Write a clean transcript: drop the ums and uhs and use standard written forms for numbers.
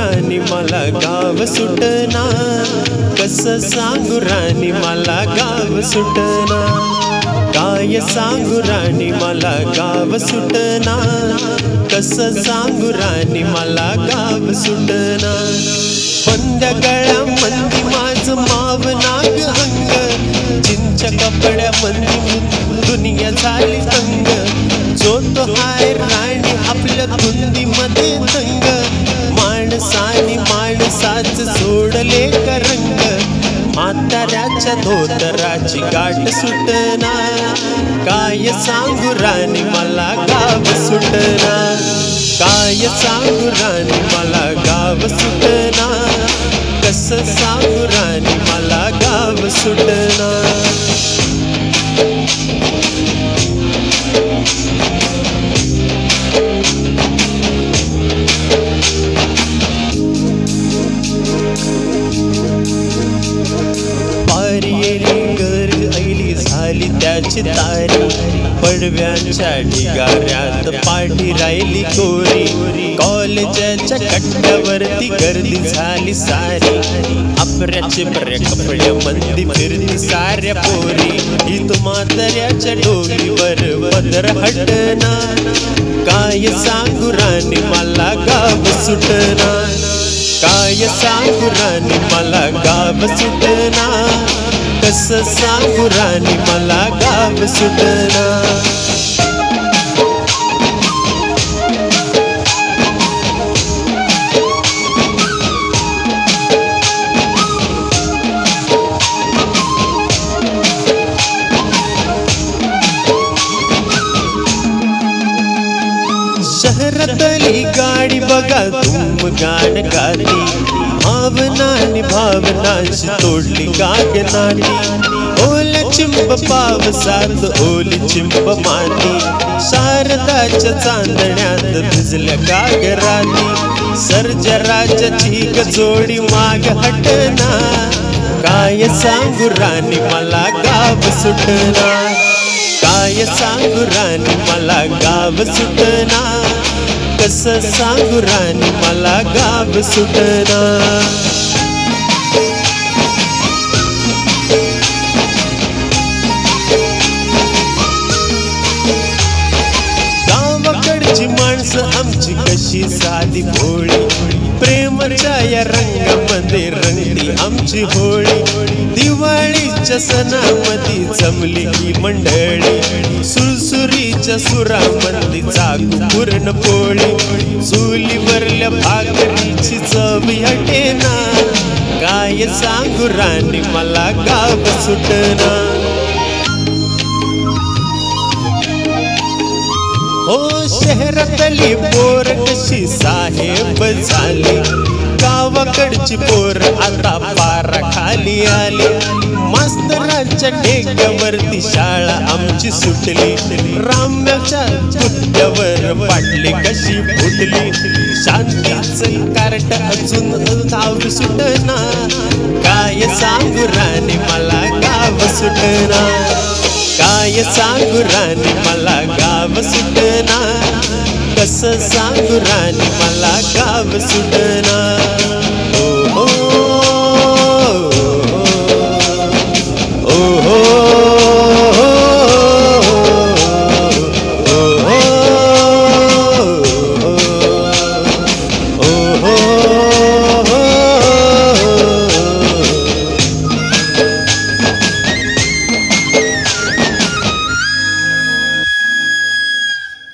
राणी मला गाव सुटना, कसं सांगू राणी मला गाव सुटना, काय सांगू राणी मला गाव सुटना, कसं सांगू राणी मला गाव सुटना। बंद गळ्यामंदी माझं माव नाग अंग, चिंच कपड्यामंदी दुनिया झाली अंग, जो तो हाय राणी आपल्या धुंदीमध्ये दंग, माणसाने माणसाच सोडले करंग, म्हाताऱ्याच्या धोतराची गाठ सुटना, काय सांगू राणी मला गाव सुटना, काय सांगू राणी मला गाव सुटना, कसं सांगू राणी मला गाव सुटना। झाली त्याची तारी, पडव्याच्या ढिगाऱ्यात पाठी राहिली कोरी, कॉलेजच्या कट्ट्यावरती गर्दी झाली सारी, आपऱ्याचे बरे कपडे मंदी फिरती साऱ्या पोरी, ही म्हाताऱ्याच्या डोकीवर पदर हटना, काय सांगू राणी मला गाव सुटना, काय सांगू राणी मला गाव सुटना, कसं सांगू राणी मला गाव सुटना। शहरातली गाडी बघा तुम गाण गाती, भावनानी भावनांशी तोडली गागनाटी, ओल चिंब पावसात ओली चिंब माती, शारदाच्या चांदण्यात भिजल्या गागराती, सर्जराजाची गजोडी माग हटना, काय सांगू राणी मला गाव सुटना, काय सांगू राणी मला गाव सुटना, कसं सांगू राणी मला गाव सुटना। गावाकडची माणसं आमची कशी साधी भोळी, प्रेमाच्या या रंगामध्ये रंगली आमची होळी, दिवाळीच्या सणामध्ये जमली ही मंडळी, सुरसुरीच्या सुरामध्ये चाकू पूर्ण पोळी, चुलीवरल्या भाकरीची चव हटेना, काय सांगू राणी मला गाव सुटना। हो शहरातली पोर कशी साहेब झाली, गावाकडची पोर आता पारा खाली आली, मास्तरांच्या ढेक्यावरती शाळा आमची सुटली, राम्याच्या गुत्त्यावर पाटली कशी फुटली, शांतीचं कार्ट अजून गाव सुटना, काय सांगू राणी मला गाव सुटना, काय सांगू राणी मला गाव सुटना, कसं सांगू राणी मला गाव सुटना।